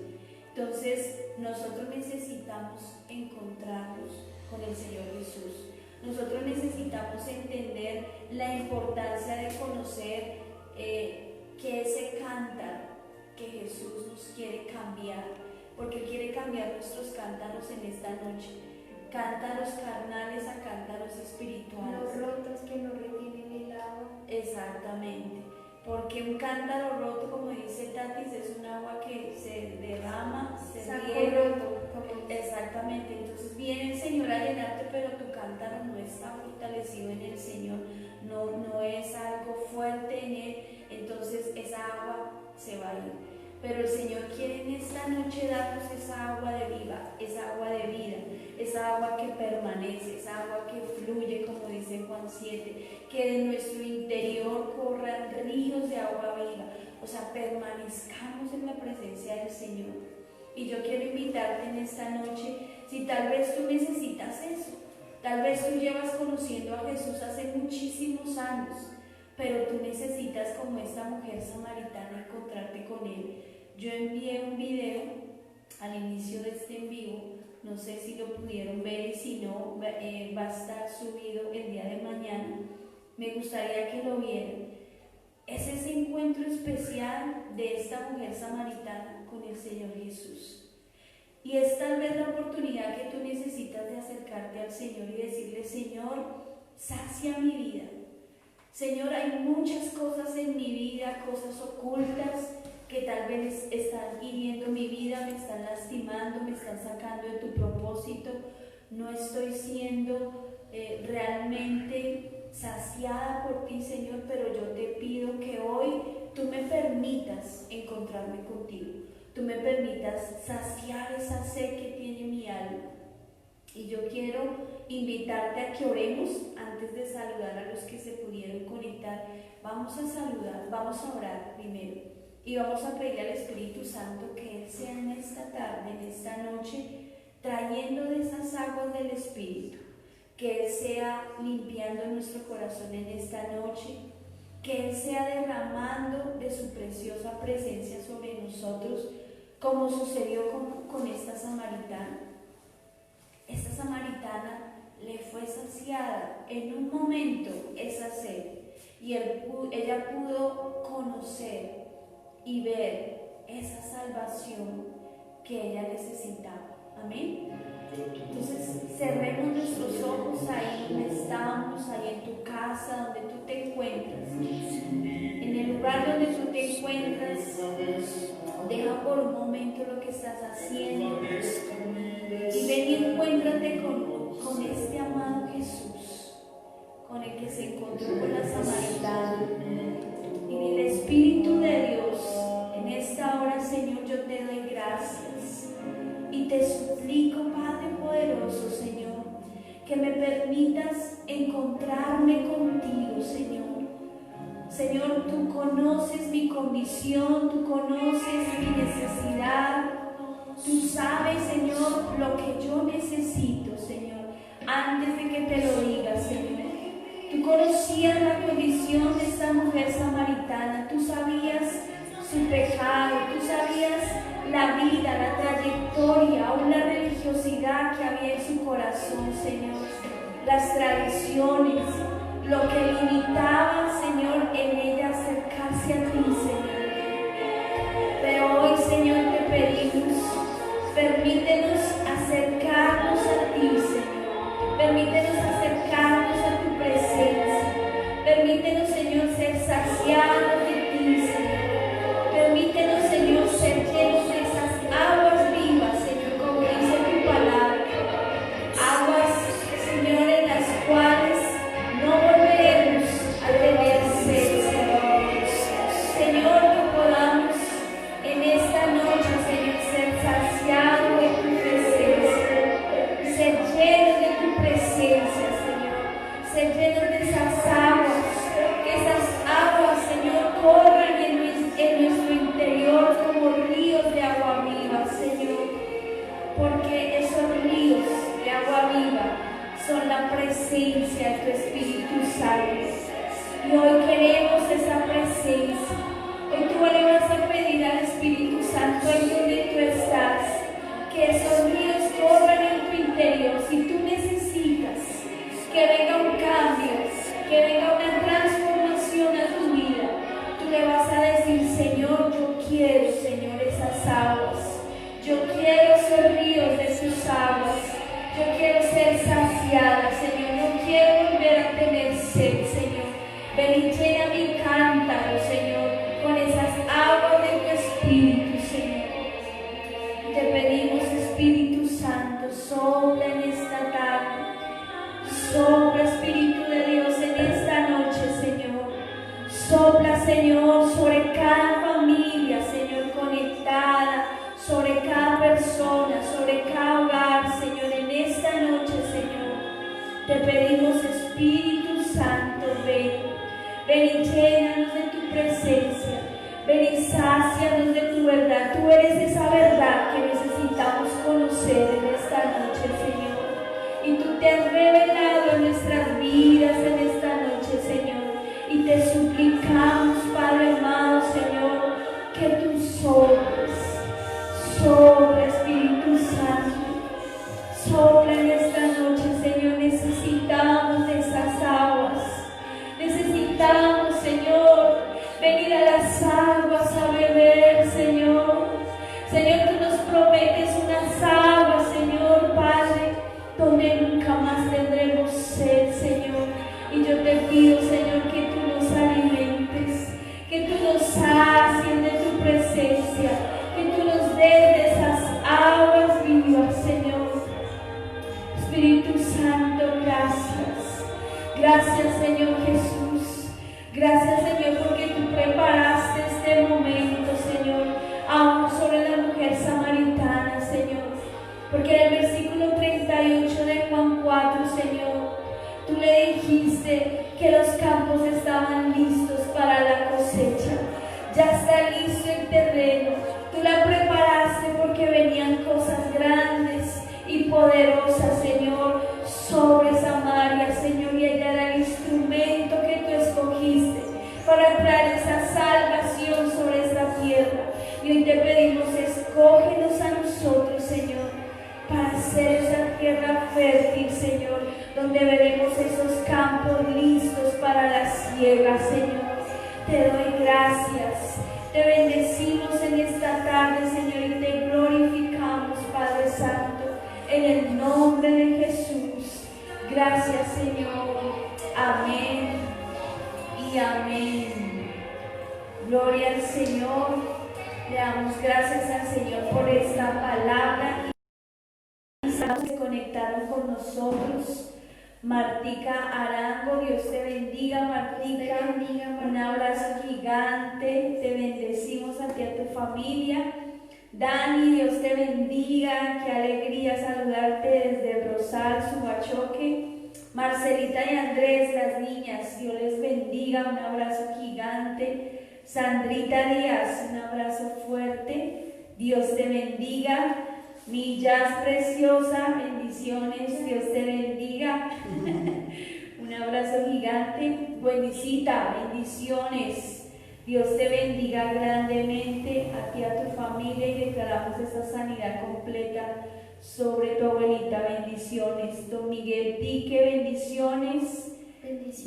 Entonces nosotros necesitamos encontrarnos con el Señor Jesús. Nosotros necesitamos entender la importancia de conocer que ese cántaro que Jesús nos quiere cambiar, porque quiere cambiar nuestros cántaros en esta noche, cántaros carnales a cántaros espirituales.
Los rotos que no retienen el agua.
Exactamente, porque un cántaro roto, como dice Tatis, es un agua que se derrama, se riega. Exactamente, entonces viene el Señor a llenarte, pero tu cántaro no está fortalecido en el Señor, no es algo fuerte en Él, entonces esa agua se va a ir. Pero el Señor quiere en esta noche darnos esa agua de vida, esa agua que permanece, esa agua que fluye, como dice Juan 7, que de nuestro interior corran ríos de agua viva, o sea, permanezcamos en la presencia del Señor. Y yo quiero invitarte en esta noche, si tal vez tú necesitas eso, tal vez tú llevas conociendo a Jesús hace muchísimos años, pero tú necesitas, como esta mujer samaritana, encontrarte con Él. Yo envié un video al inicio de este en vivo, no sé si lo pudieron ver, y si no, va a estar subido el día de mañana. Me gustaría que lo vieran. Es ese encuentro especial de esta mujer samaritana con el Señor Jesús. Y es tal vez la oportunidad que tú necesitas de acercarte al Señor y decirle: Señor, sacia mi vida. Señor, hay muchas cosas en mi vida, cosas ocultas que tal vez están hiriendo mi vida, me están lastimando, me están sacando de tu propósito. No estoy siendo realmente saciada por ti, Señor, pero yo te pido que hoy tú me permitas encontrarme contigo, tú me permitas saciar esa sed que tiene mi alma. Y yo quiero invitarte a que oremos antes de saludar a los que se pudieron conectar. Vamos a saludar, vamos a orar primero y vamos a pedir al Espíritu Santo que Él sea en esta tarde, en esta noche, trayendo de esas aguas del Espíritu, que Él sea limpiando nuestro corazón en esta noche, que Él sea derramando de su preciosa presencia sobre nosotros, como sucedió con esta samaritana. Esta samaritana le fue saciada en un momento esa sed, y ella pudo conocer y ver esa salvación que ella necesitaba. Amén. Entonces cerremos nuestros ojos ahí donde estamos, ahí en tu casa, donde tú te encuentras, en el lugar donde tú te encuentras. Deja por un momento lo que estás haciendo y ven y encuéntrate con este amado Jesús, con el que se encontró con la samaritana. Y el Espíritu de Dios, en esta hora, Señor, yo te doy gracias y te suplico, Padre poderoso, Señor, que me permitas encontrarme contigo, Señor. Señor, tú conoces mi condición, tú conoces mi necesidad, tú sabes, Señor, lo que yo necesito, Señor, antes de que te lo diga, Señor. Tú conocías la condición de esta mujer samaritana, tú sabías su pecado, tú sabías la vida, la trayectoria, aún la religiosidad que había en su corazón, Señor, las tradiciones, lo que limitaba, Señor, en ella acercarse a ti, Señor. Pero hoy, Señor, te pedimos, permítenos acercarnos a ti, Señor. Permítenos acercarnos a tu presencia. Permítenos, Señor, ser saciados de ti, Señor. Permítenos, Señor, ser llenos de esas aguas vivas, Señor, como dice tu palabra. Aguas, Señor, en las cuales no volveremos a tener sed, Señor. Señor, Te pedimos, Espíritu Santo, ven. Ven y llénanos de tu presencia. Ven y sácianos de tu verdad. Tú eres esa verdad que necesitamos conocer en esta noche, Señor. Y tú te has revelado en nuestras vidas en esta noche, Señor. Y te suplicamos, Padre amado, Señor, que tú sopla, Espíritu Santo. Sopla en esta noche, Señor. Necesitamos de esas aguas. Necesitamos, Señor, venir a las aguas a beber, Señor. Señor, tú nos prometes unas aguas, Señor, Padre, donde nunca más tendremos sed, Señor. Y yo te pido, Señor, que tú nos alimentes, que tú nos sacies de tu presencia, que tú nos des de esas aguas vivas, Señor. Espíritu Santo, gracias. Gracias, Señor Jesús. Gracias, Señor, porque tú preparaste este momento, Señor, aún sobre la mujer samaritana, Señor. Porque en el versículo 38 de Juan 4, Señor, tú le dijiste que los campos estaban listos para la cosecha. Ya está listo el terreno. Tú la preparaste porque venían cosas grandes y poderosas, Señor, sobre Samaria, Señor, y ella era el instrumento que tú escogiste para traer esa salvación sobre esta tierra. Y hoy te pedimos, escógenos a nosotros, Señor, para hacer esa tierra fértil, Señor, donde veremos esos campos listos para la siega, Señor. Te doy gracias, te bendecimos en esta tarde, Señor, y te glorificamos, Padre Santo, en el nombre de Jesús. Gracias, Señor. Amén y amén. Gloria al Señor. Le damos gracias al Señor por esta palabra. Y se conectaron con nosotros. Martica Arango, Dios te bendiga, Martica. Un abrazo gigante. Te bendecimos a ti y a tu familia. Dani, Dios te bendiga, qué alegría saludarte desde Rosal, Subachoque. Marcelita y Andrés, las niñas, Dios les bendiga, un abrazo gigante. Sandrita Díaz, un abrazo fuerte, Dios te bendiga. Mi Jazz preciosa, bendiciones, Dios te bendiga. Un abrazo gigante. Buenicita, bendiciones. Dios te bendiga grandemente a ti y a tu familia y declaramos esta sanidad completa sobre tu abuelita. Bendiciones. Don Miguel Tique, bendiciones.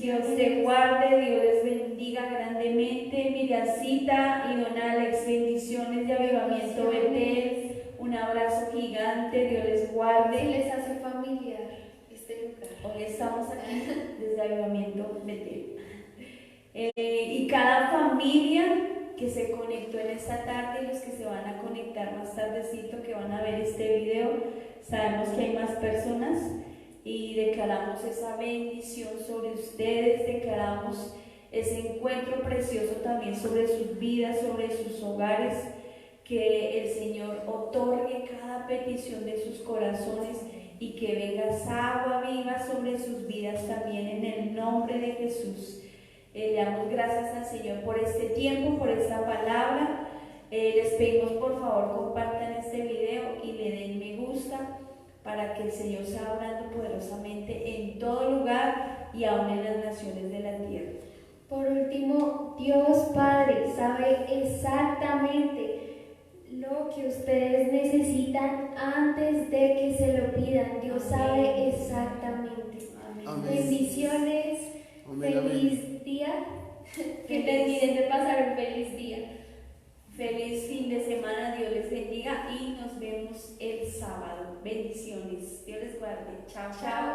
Dios te guarde, Dios les bendiga grandemente. Miriacita y Don Alex, bendiciones de Avivamiento Betel. Un abrazo gigante, Dios les guarde.
Se les hace familiar este lugar.
Hoy estamos aquí desde Avivamiento Betel. Y cada familia que se conectó en esta tarde y los que se van a conectar más tardecito, que van a ver este video, sabemos que hay más personas y declaramos esa bendición sobre ustedes, declaramos ese encuentro precioso también sobre sus vidas, sobre sus hogares, que el Señor otorgue cada petición de sus corazones y que venga esa agua viva sobre sus vidas también en el nombre de Jesús. Le damos gracias al Señor por este tiempo, por esta palabra. Les pedimos por favor compartan este video y le den me gusta para que el Señor sea hablando poderosamente en todo lugar y aún en las naciones de la tierra.
Por último, Dios Padre sabe exactamente lo que ustedes necesitan antes de que se lo pidan. Dios sabe exactamente.
Amén.
Bendiciones.
Amén,
Feliz día. Que terminen de pasar un feliz día.
Feliz fin de semana, Dios les bendiga y nos vemos el sábado. Bendiciones, Dios les guarde. Chao, chao.